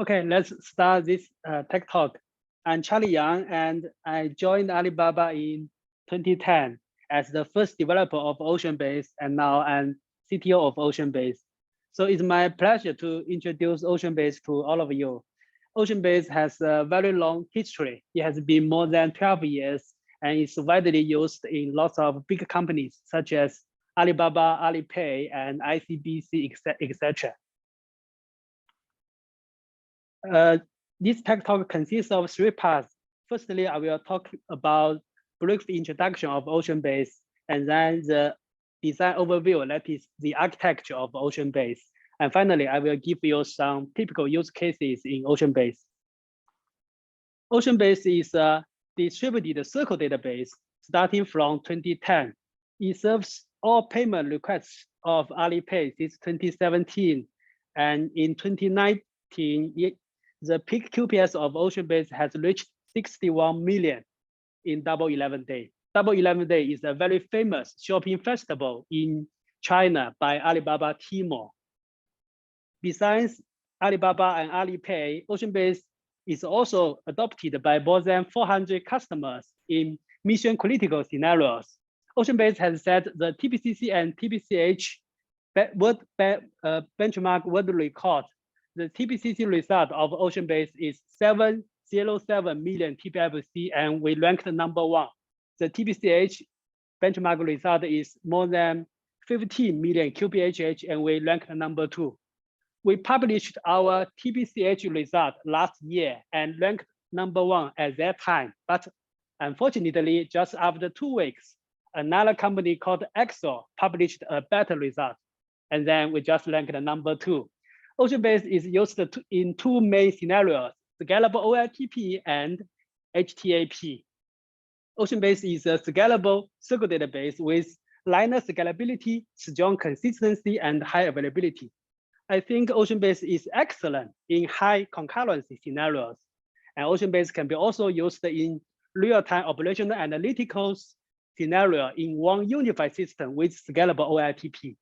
Okay, let's start this tech talk. I'm Charlie Yang, and I joined Alibaba in 2010 as the first developer of OceanBase, and now I'm CTO of OceanBase. So it's my pleasure to introduce OceanBase to all of you. OceanBase has a very long history. It has been more than 12 years, and it's widely used in lots of big companies such as Alibaba, Alipay, and ICBC, etc. This tech talk consists of three parts. Firstly, I will talk about brief introduction of OceanBase, and then the design overview, that is the architecture of OceanBase. And finally, I will give you some typical use cases in OceanBase. OceanBase is a distributed Circle database starting from 2010. It serves all payment requests of Alipay since 2017. And in 2019, the peak QPS of OceanBase has reached 61 million in Double 11 Day. Double 11 Day is a very famous shopping festival in China by Alibaba Tmall. Besides Alibaba and Alipay, OceanBase is also adopted by more than 400 customers in mission critical scenarios. OceanBase has set the TPCC and TPCH benchmark world record. The TPCC result of OceanBase is 707 million TPFC, and we ranked number 1. The TPCH benchmark result is more than 15 million QPHH, and we ranked number 2. We published our TPCH result last year and ranked number 1 at that time. But unfortunately, just after 2 weeks, another company called Exor published a better result. And then we just ranked number 2. OceanBase is used in 2 main scenarios, scalable OLTP and HTAP. OceanBase is a scalable Circle database with linear scalability, strong consistency, and high availability. I think OceanBase is excellent in high concurrency scenarios. And OceanBase can be also used in real-time operational analytical scenario in one unified system with scalable OLTP.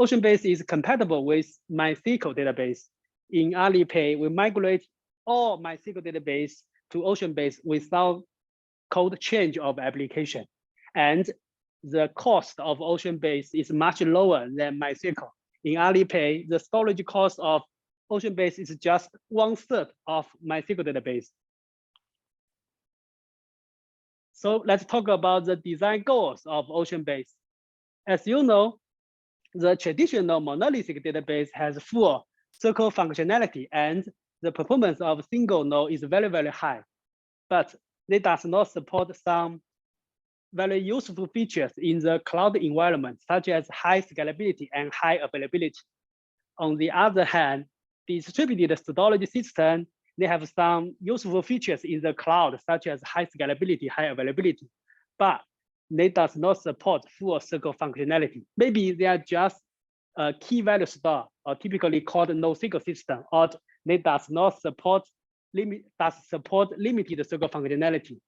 OceanBase is compatible with MySQL database. In Alipay, we migrate all MySQL database to OceanBase without code change of application. And the cost of OceanBase is much lower than MySQL. In Alipay, the storage cost of OceanBase is just 1/3 of MySQL database. So let's talk about the design goals of OceanBase. As you know, the traditional monolithic database has full Circle functionality, and the performance of single node is very, very high. But it does not support some very useful features in the cloud environment, such as high scalability and high availability. On the other hand, distributed storage system, they have some useful features in the cloud, such as high scalability, high availability, but they does not support full Circle functionality. Maybe they are just a key value store, or typically called NoSQL system, or they does not support limited Circle functionality.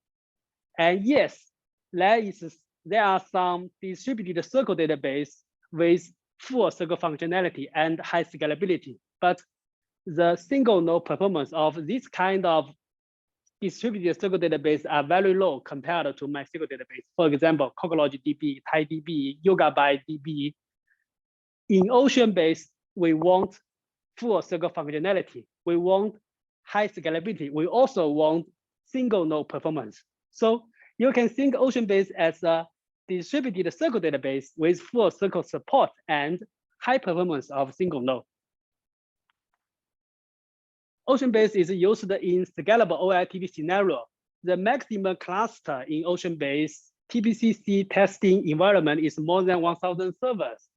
And yes, there are some distributed Circle database with full Circle functionality and high scalability, but the single node performance of this kind of distributed Circle database are very low compared to MySQL database. For example, CockroachDB, TiDB, YogaByteDB. In OceanBase, we want full Circle functionality. We want high scalability. We also want single node performance. So you can think OceanBase as a distributed Circle database with full Circle support and high performance of single node. OceanBase is used in scalable OLTP scenario. The maximum cluster in OceanBase TPCC testing environment is more than 1,000 servers.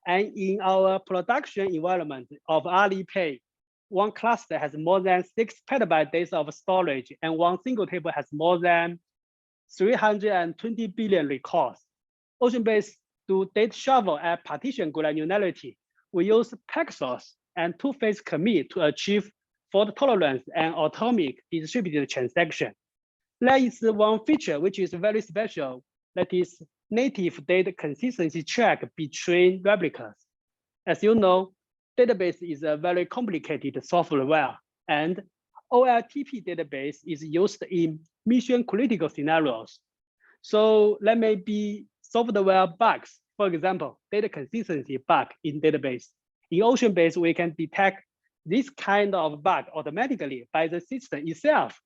And in our production environment of Alipay, one cluster has more than 6 petabyte days of storage, and one single table has more than 320 billion records. OceanBase do data shovel at partition granularity. We use Paxos and two-phase commit to achieve fault tolerance and atomic distributed transaction. There is one feature which is very special, that is native data consistency check between replicas. As you know, database is a very complicated software, And OLTP database is used in mission critical scenarios. So there may be software bugs, for example, data consistency bug in database. In Ocean-based, we can detect this kind of bug automatically by the system itself.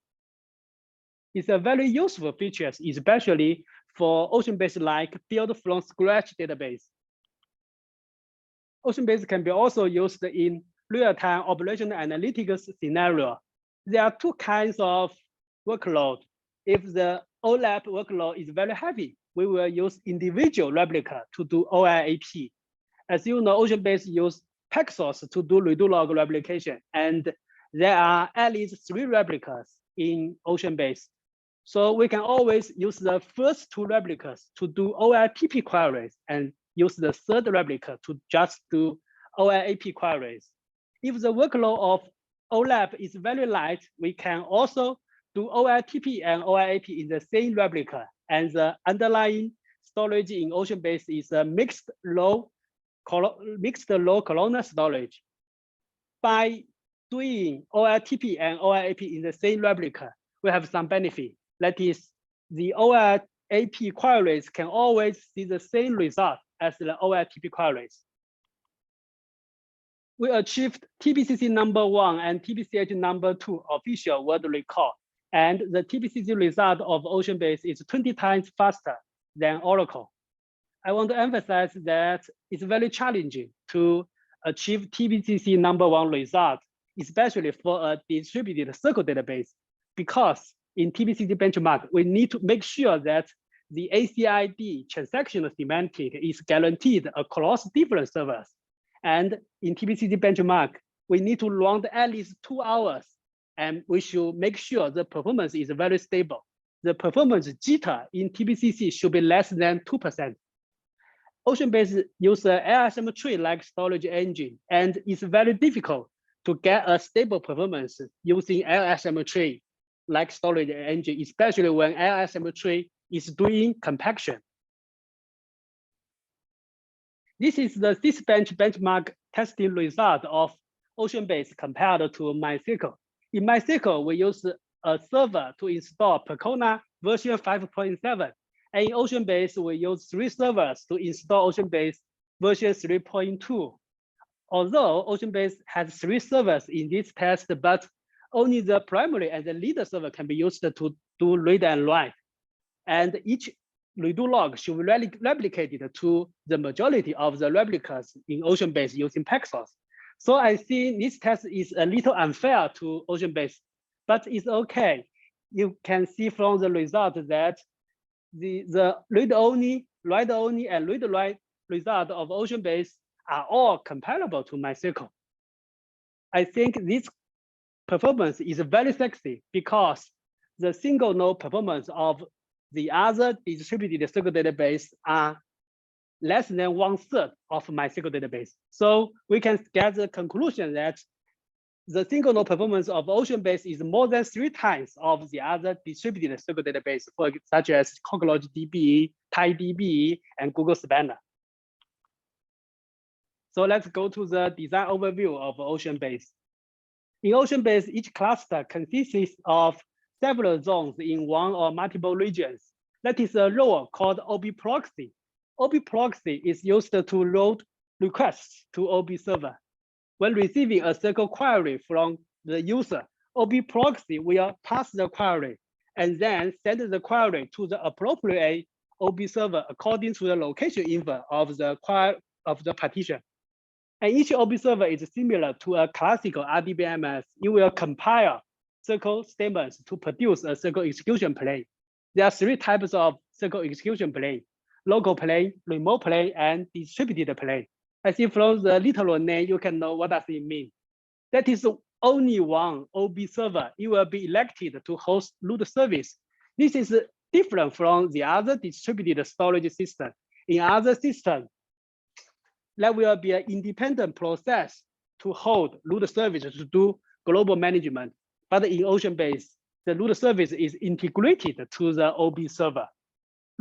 It's a very useful feature, especially for Ocean-based like build from scratch database. Ocean-based can be also used in real-time operational analytics scenario. There are two kinds of workload. If the OLAP workload is very heavy, we will use individual replica to do OLAP. As you know, Ocean-based use Paxos to do redo log replication, and there are at least 3 replicas in Ocean-based. So we can always use the first 2 replicas to do OLTP queries and use the third replica to just do OLAP queries. If the workload of OLAP is very light, we can also do OLTP and OLAP in the same replica. And the underlying storage in Ocean-based is a mixed low columnar storage. By doing OLTP and OLAP in the same replica, we have some benefit. That is, the OLAP queries can always see the same result as the OLTP queries. We achieved TBCC #1 and TBCH #2 official world record, and the TBCC result of Ocean-based is 20 times faster than Oracle. I want to emphasize that it's very challenging to achieve TBCC #1 result, especially for a distributed circle database, because in TBCC benchmark, we need to make sure that the ACID transactional semantic is guaranteed across different servers. And in TBCC benchmark, we need to run at least 2 hours, and we should make sure the performance is very stable. The performance jitter in TBCC should be less than 2%. Ocean-based uses LSM tree-like storage engine, and it's very difficult to get a stable performance using LSM tree-like storage engine, especially when LSM tree is doing compaction. This is the Sysbench benchmark testing result of Ocean-based compared to MySQL. In MySQL, we use a server to install Percona version 5.7. And in Ocean-based, we use 3 servers to install Ocean-based version 3.2. Although Ocean-based has 3 servers in this test, but only the primary and the leader server can be used to do read and write. And each redo log should be replicated to the majority of the replicas in Ocean-based using Paxos. So I think this test is a little unfair to Ocean-based, but it's okay. You can see from the result that the read-only, write-only, and read-write result of Ocean-based are all comparable to MySQL. I think this performance is very sexy because the single node performance of the other distributed circle database are less than 1/3 of MySQL database. So we can get the conclusion that the single node performance of Ocean-based is more than 3 times of the other distributed circle database, such as CockroachDB, TiDB, and Google Spanner. So let's go to the design overview of Ocean-based. In Ocean-based, each cluster consists of several zones in one or multiple regions. That is a role called OB proxy. OB proxy is used to route requests to OB server. When receiving a circle query from the user, OB proxy will pass the query and then send the query to the appropriate OB server according to the location info of the partition. And each OB server is similar to a classical RDBMS. You will compile circle statements to produce a circle execution plane. There are 3 types of circle execution plane: local plane, remote plane, and distributed plane. I think from the literal name, you can know what does it mean. That is only one OB server. It will be elected to host root service. This is different from the other distributed storage system. In other systems, there will be an independent process to hold root service to do global management. But in Ocean-based, the root service is integrated to the OB server.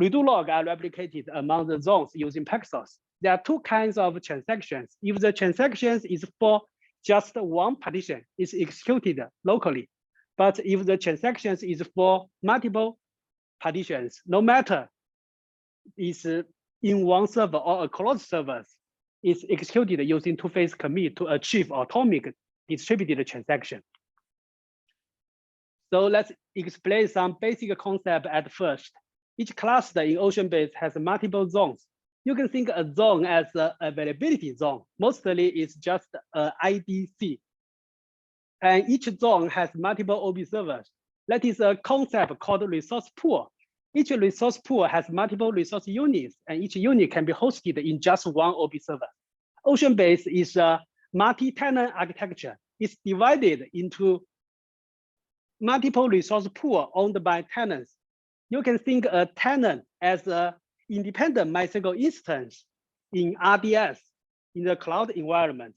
Redo log are replicated among the zones using Paxos. There are 2 kinds of transactions. If the transactions is for just one partition is executed locally. But if the transactions is for multiple partitions, no matter is in one server or across servers, is executed using two-phase commit to achieve atomic distributed transaction. So let's explain some basic concept at first. Each cluster in Ocean-based has multiple zones. You can think a zone as an availability zone. Mostly it's just an IDC. And each zone has multiple OB servers. That is a concept called resource pool. Each resource pool has multiple resource units, and each unit can be hosted in just one OB server. Ocean-based is a multi-tenant architecture. It's divided into multiple resource pool owned by tenants. You can think a tenant as an independent MySQL instance in RDS, in the cloud environment.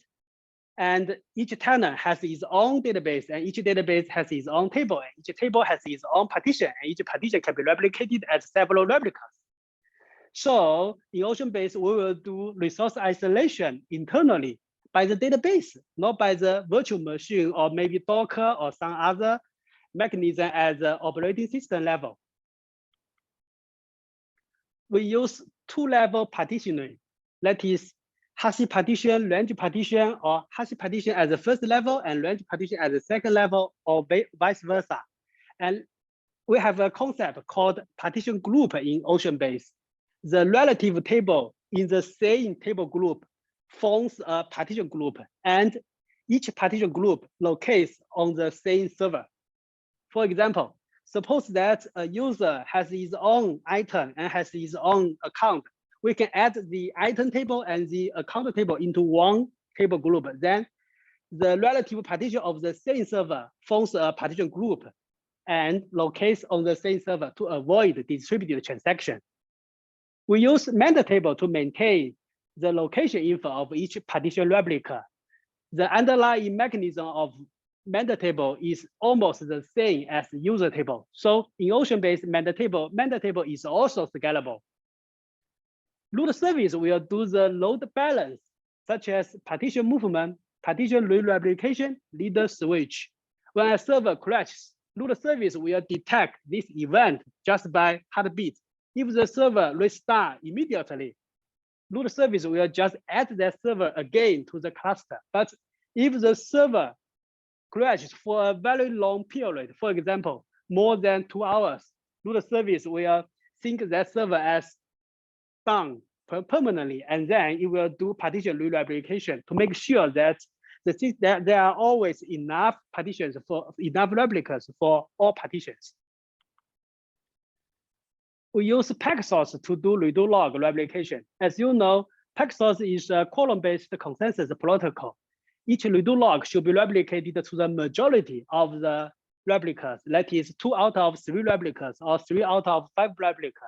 And each tenant has its own database, and each database has its own table, and each table has its own partition, and each partition can be replicated as several replicas. So in Ocean-based, we will do resource isolation internally by the database, not by the virtual machine or maybe Docker or some other mechanism at the operating system level. We use two-level partitioning. That is hash partition, range partition, or hash partition at the first level and range partition at the second level, or vice versa. And we have a concept called partition group in Ocean-based. The relative table in the same table group forms a partition group, and each partition group locates on the same server. For example, suppose that a user has his own item and has his own account. We can add the item table and the account table into one table group. Then the relative partition of the same server forms a partition group and locates on the same server to avoid distributed transaction. We use meta table to maintain the location info of each partition replica. The underlying mechanism of meta table is almost the same as user table. So in Ocean-based meta table is also scalable. Root service will do the load balance, such as partition movement, partition re-replication, leader switch. When a server crashes, root service will detect this event just by heartbeat. If the server restarts immediately, root service will just add that server again to the cluster. But if the server crashes for a very long period, for example, more than 2 hours, root service will think that server as down permanently, and then it will do partition re-replication to make sure that there are always enough partitions for enough replicas for all partitions. We use packsource to do redo log replication. As you know, packsource is a column-based consensus protocol. Each redo log should be replicated to the majority of the replicas. That is 2 out of 3 replicas or 3 out of 5 replicas.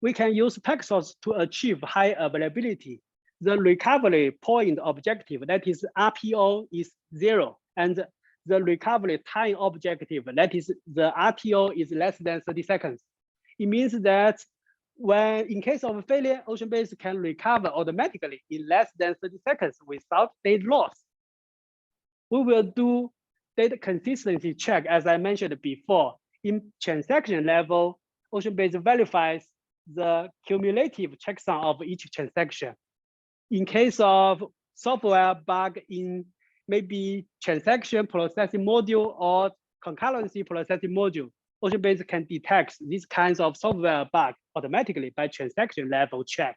We can use packsource to achieve high availability. The recovery point objective, that is RPO, is 0, and the recovery time objective, that is the RTO, is less than 30 seconds. It means that when in case of failure, Ocean-based can recover automatically in less than 30 seconds without data loss. We will do data consistency check, as I mentioned before. In transaction level, Ocean-based verifies the cumulative checksum of each transaction. In case of software bug in maybe transaction processing module or concurrency processing module, Ocean-based can detect these kinds of software bug automatically by transaction level check.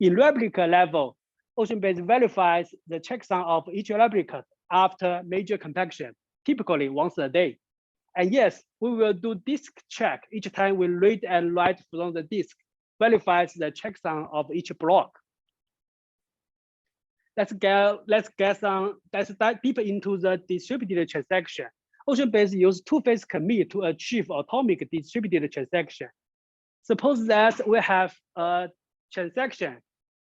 In replica level, Ocean-based verifies the checksum of each replica after major compaction, typically once a day. And yes, we will do disk check each time we read and write from the disk, verifies the checksum of each block. Let's dive deeper into the distributed transaction. Ocean-based use two-phase commit to achieve atomic distributed transaction. Suppose that we have a transaction.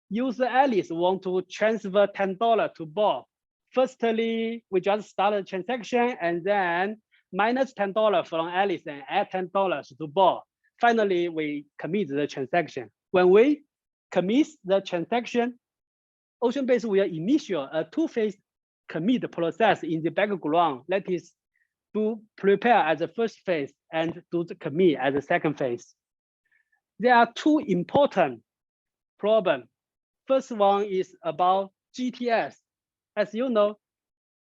User Alice want to transfer $10 to Bob. Firstly, we just start a transaction and then minus $10 from Alice and add $10 to Bob. Finally, we commit the transaction. When we commit the transaction, Ocean-based will initiate a two-phase commit process in the background. That is, do prepare as the first phase and do the commit as the second phase. There are two important problems. First one is about GTS. As you know,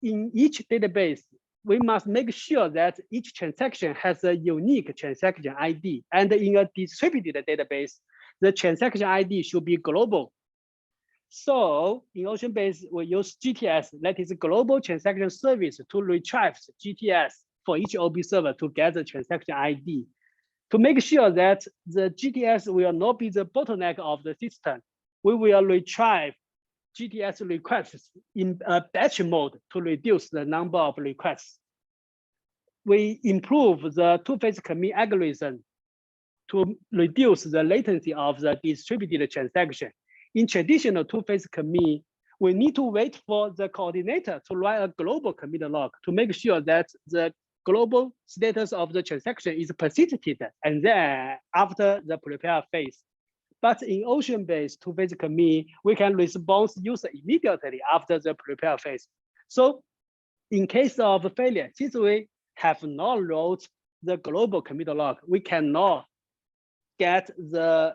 in each database, we must make sure that each transaction has a unique transaction ID. And in a distributed database, the transaction ID should be global. So in Ocean-based, we use GTS, that is Global Transaction Service, to retrieve GTS for each OB server to get the transaction ID. To make sure that the GTS will not be the bottleneck of the system, we will retrieve GTS requests in a batch mode to reduce the number of requests. We improve the two-phase commit algorithm to reduce the latency of the distributed transaction. In traditional two-phase commit, we need to wait for the coordinator to write a global commit log to make sure that the global status of the transaction is persisted, and then after the prepare phase. But in Ocean-based two-phase commit, we can respond user immediately after the prepare phase. So in case of failure, since we have not wrote the global commit log, we cannot get the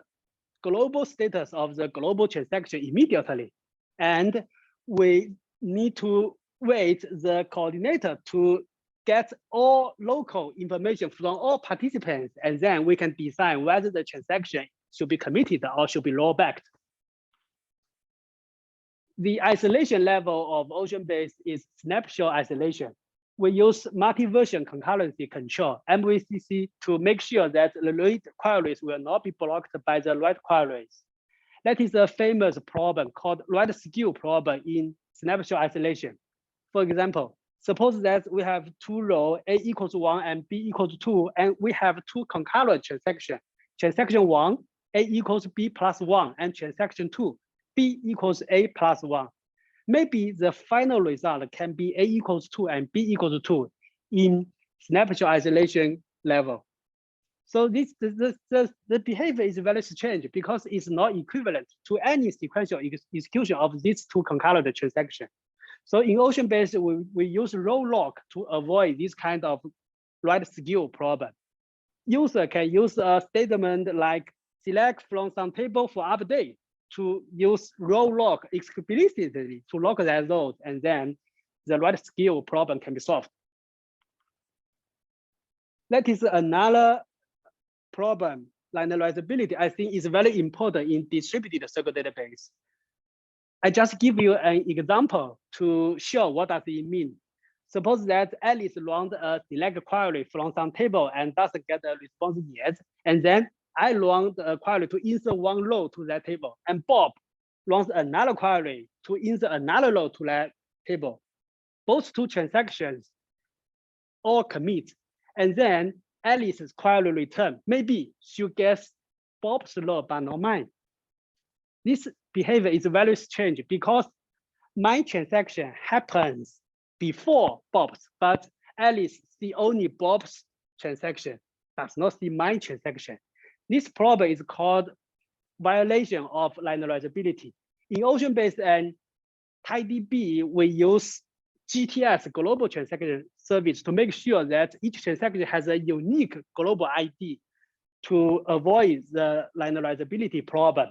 global status of the global transaction immediately. And we need to wait the coordinator to get all local information from all participants, and then we can decide whether the transaction should be committed or should be rollback. The isolation level of Ocean-based is snapshot isolation. We use multi-version concurrency control, MVCC, to make sure that the read queries will not be blocked by the write queries. That is a famous problem called write skew problem in snapshot isolation. For example, suppose that we have two rows, A equals 1 and B equals 2, and we have two concurrent transactions. Transaction 1, A equals B plus 1, and transaction 2, B equals A plus 1. Maybe the final result can be A equals 2 and B equals 2 in snapshot isolation level. So the behavior is very strange because it's not equivalent to any sequential execution of these two concurrent transactions. So in Ocean-based, we use row lock to avoid this kind of write skew problem. User can use a statement like select from some table for update to use row lock explicitly to lock that row, and then the write skew problem can be solved. That is another problem. Linearizability, I think, is very important in distributed circle database. I just give you an example to show what does it mean. Suppose that Alice runs a select query from some table and doesn't get a response yet, and then I run the query to insert one row to that table, and Bob runs another query to insert another row to that table. Both two transactions all commit, and then Alice's query return. Maybe she gets Bob's row but not mine. This behavior is very strange because my transaction happens before Bob's, but Alice sees only Bob's transaction, does not see my transaction. This problem is called violation of linearizability. In Ocean-based and TiDB, we use GTS, Global Transaction Service, to make sure that each transaction has a unique global ID to avoid the linearizability problem.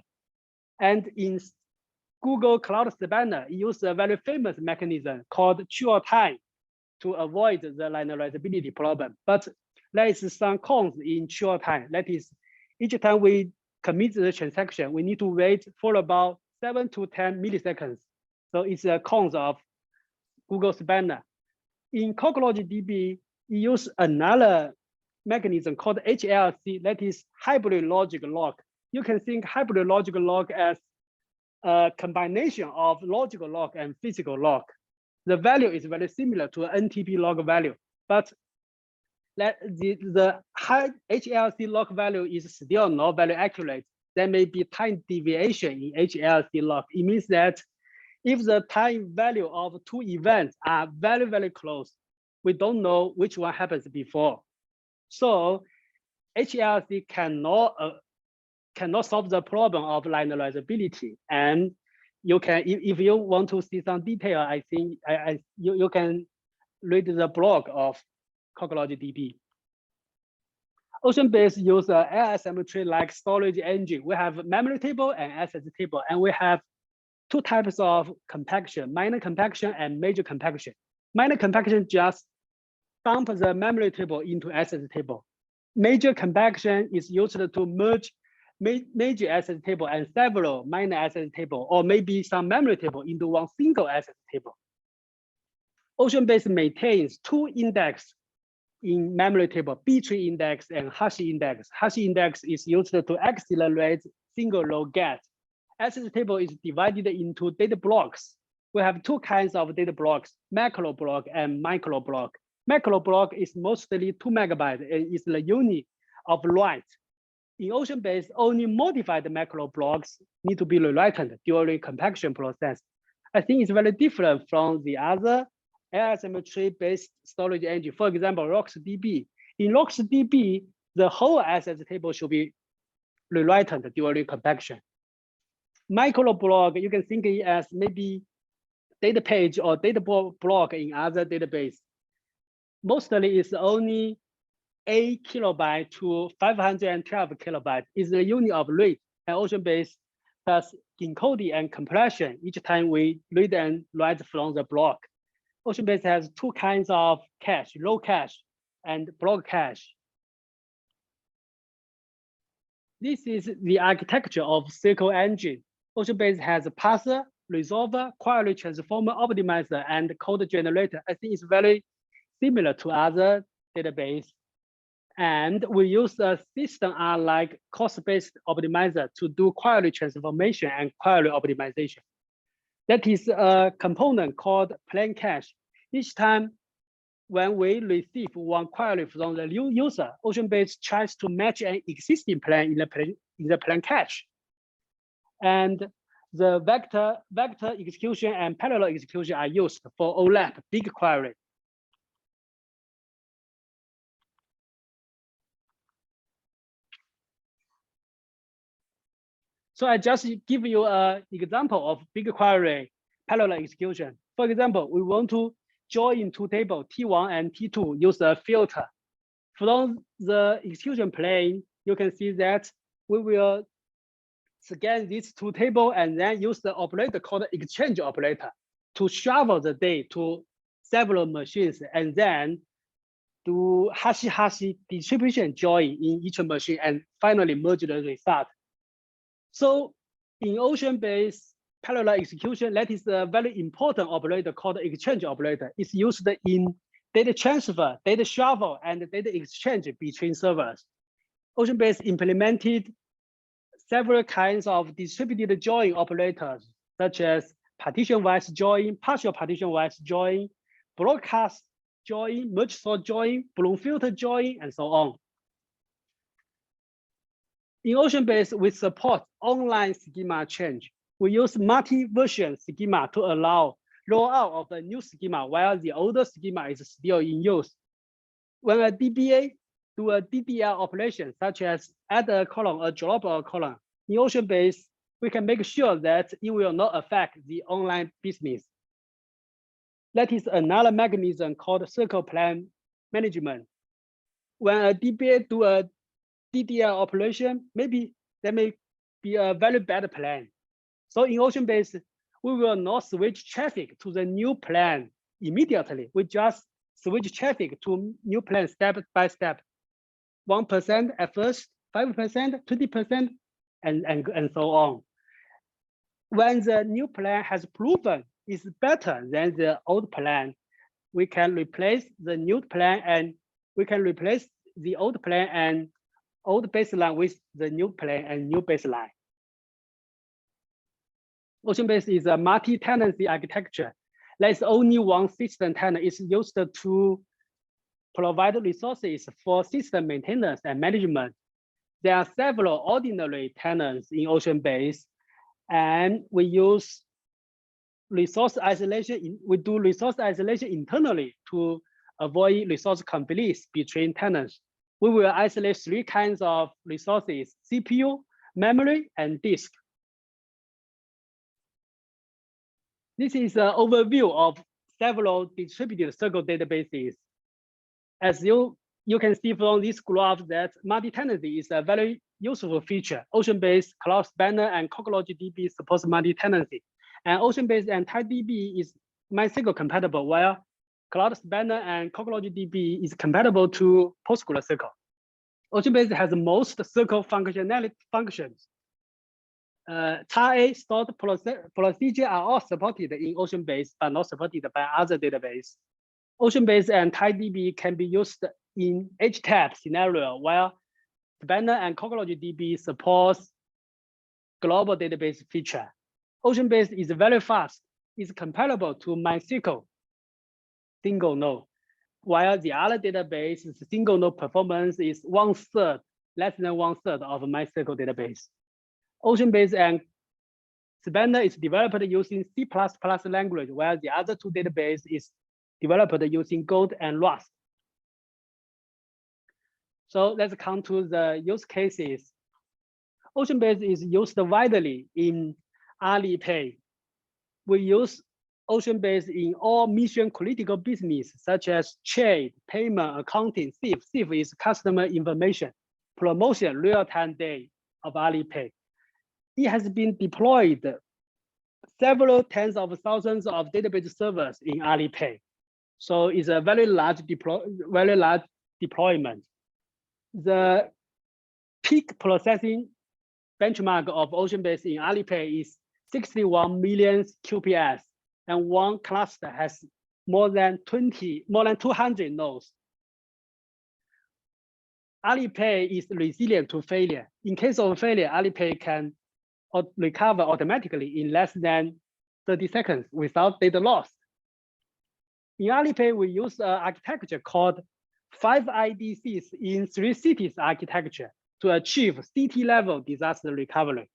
And in Google Cloud Spanner, it uses a very famous mechanism called true time to avoid the linearizability problem. But there is some cons in true time. That is, each time we commit the transaction, we need to wait for about 7 to 10 milliseconds. So it's a cons of Google Spanner. In CockroachDB, it uses another mechanism called HLC, that is hybrid logic lock. You can think hybrid logic lock as a combination of logical lock and physical lock. The value is very similar to an NTP log value, but the high HLC log value is still not very accurate. There may be time deviation in HLC log. It means that if the time value of two events are very, very close, we don't know which one happens before. So HLC cannot solve the problem of linearizability. And you can, if you want to see some detail, I think you can read the blog of CockroachDB. Ocean-based use a LSM tree-like storage engine. We have memory table and access table, and we have two types of compaction: minor compaction and major compaction. Minor compaction just dump the memory table into access table. Major compaction is used to merge major access table and several minor access table, or maybe some memory table into one single access table. Ocean-based maintains two indexes in memory table, B-tree index and hash index. Hash index is used to accelerate single row get. Access table is divided into data blocks. We have two kinds of data blocks, macro block and micro block. Macro block is mostly 2 megabytes and is the unit of write. In Ocean-based, only modified macro blocks need to be rewritten during compaction process. I think it's very different from the other LSM tree-based storage engine. For example, RocksDB. In RocksDB, the whole access table should be rewritten during compaction. Micro block, you can think it as maybe data page or data block in other database. Mostly it's only 8 kilobyte to 512 kilobyte is the unit of read, and Ocean-based does encoding and compression each time we read and write from the block. Ocean-based has two kinds of cache, raw cache and block cache. This is the architecture of SQL engine. Ocean-based has a parser, resolver, query transformer, optimizer, and code generator. I think it's very similar to other database. And we use a system like cost-based optimizer to do query transformation and query optimization. That is a component called plan cache. Each time when we receive one query from the new user, Ocean-based tries to match an existing plan in the plan cache. And the vector execution and parallel execution are used for OLAP, big query. So I just give you an example of big query parallel execution. For example, we want to join two tables, T1 and T2, use a filter. From the execution plane, you can see that we will scan these two tables and then use the operator called exchange operator to shuffle the data to several machines and then do hashi distribution join in each machine and finally merge the result. So in Ocean-based parallel execution, that is a very important operator called exchange operator. It's used in data transfer, data shuffle, and data exchange between servers. Ocean-based implemented several kinds of distributed join operators, such as partition-wise join, partial partition-wise join, broadcast join, merge sort join, Bloom filter join, and so on. In Ocean-based, we support online schema change. We use multi-version schema to allow rollout of the new schema while the older schema is still in use. When a DBA do a DDL operation, such as add a column or drop a column, in Ocean-based, we can make sure that it will not affect the online business. That is another mechanism called circle plan management. When a DBA do a DDL operation, maybe there may be a very bad plan. So in Ocean-based, we will not switch traffic to the new plan immediately. We just switch traffic to new plan step by step. 1% at first, 5%, 20%, and so on. When the new plan has proven is better than the old plan, we can replace the new plan and we can replace the old plan and old baseline with the new plan and new baseline. Ocean-based is a multi-tenancy architecture. There's only one system tenant. It's used to provide resources for system maintenance and management. There are several ordinary tenants in Ocean-based, and we use resource isolation. We do resource isolation internally to avoid resource conflicts between tenants. We will isolate three kinds of resources: CPU, memory, and disk. This is an overview of several distributed circle databases. As you can see from this graph that multi-tenancy is a very useful feature. Ocean-based, Cloud Spanner, and CockroachDB supports multi-tenancy. And Ocean-based and TiDB is MySQL compatible, while Cloud Spanner and CockroachDB is compatible to PostgreSQL. Ocean-based has most circle functions. TAA stored procedure are all supported in Ocean-based, but not supported by other database. Ocean-based and TiDB can be used in HTAP scenario, while Spanner and CockroachDB supports global database feature. Ocean-based is very fast. It's comparable to MySQL single node, while the other database single node performance is less than one third of MySQL database. Ocean-based and Spanner is developed using C++ language, while the other two databases is developed using Gold and Rust. So let's come to the use cases. Ocean-based is used widely in Alipay. We use Ocean-based in all mission critical business, such as trade, payment, accounting, SIF. SIF is customer information, promotion, real-time day of Alipay. It has been deployed several tens of thousands of database servers in Alipay. So it's a very large deployment. The peak processing benchmark of Ocean-based in Alipay is 61 million QPS, and one cluster has more than 200 nodes. Alipay is resilient to failure. In case of failure, Alipay can recover automatically in less than 30 seconds without data loss. In Alipay, we use an architecture called 5 IDCs in 3 cities architecture to achieve city-level disaster recovery.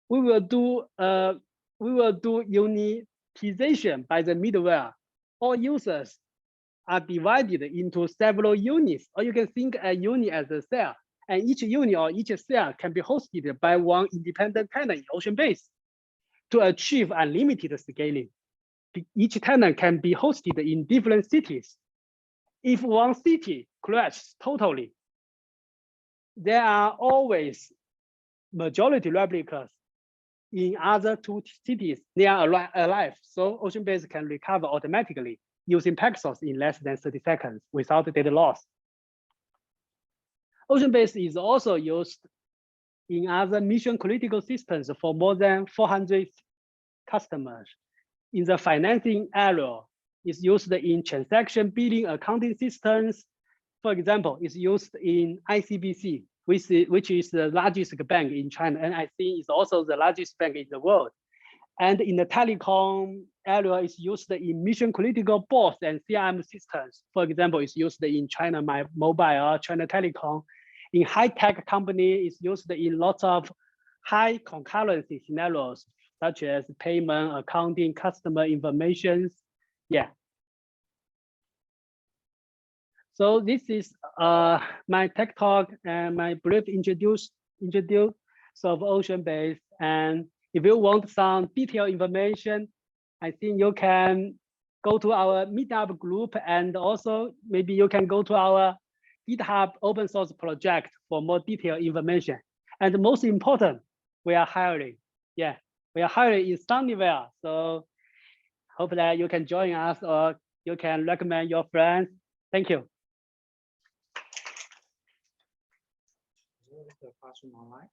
We will do unitization by the middleware. All users are divided into several units, or you can think a unit as a cell, and each unit or each cell can be hosted by one independent tenant in Ocean-based to achieve unlimited scaling. Each tenant can be hosted in different cities. If one city crashes totally, there are always majority replicas in other 2 cities. They are alive, so Ocean-based can recover automatically using Paxos in less than 30 seconds without data loss. Ocean-based is also used in other mission critical systems for more than 400 customers. In the financing area, it's used in transaction billing accounting systems. For example, it's used in ICBC, which is the largest bank in China, and I think it's also the largest bank in the world. And in the telecom area, it's used in mission critical boards and CRM systems. For example, it's used in China Mobile, China Telecom. In high-tech company, it's used in lots of high concurrency scenarios, such as payment, accounting, customer information. Yeah. So this is my tech talk and my brief introduce of Ocean-based. And if you want some detailed information, I think you can go to our Meetup group, and also maybe you can go to our GitHub open source project for more detailed information. And most important, we are hiring. Yeah, we are hiring in Sunnyvale. So hope that you can join us or you can recommend your friends. Thank you. Is the classroom online?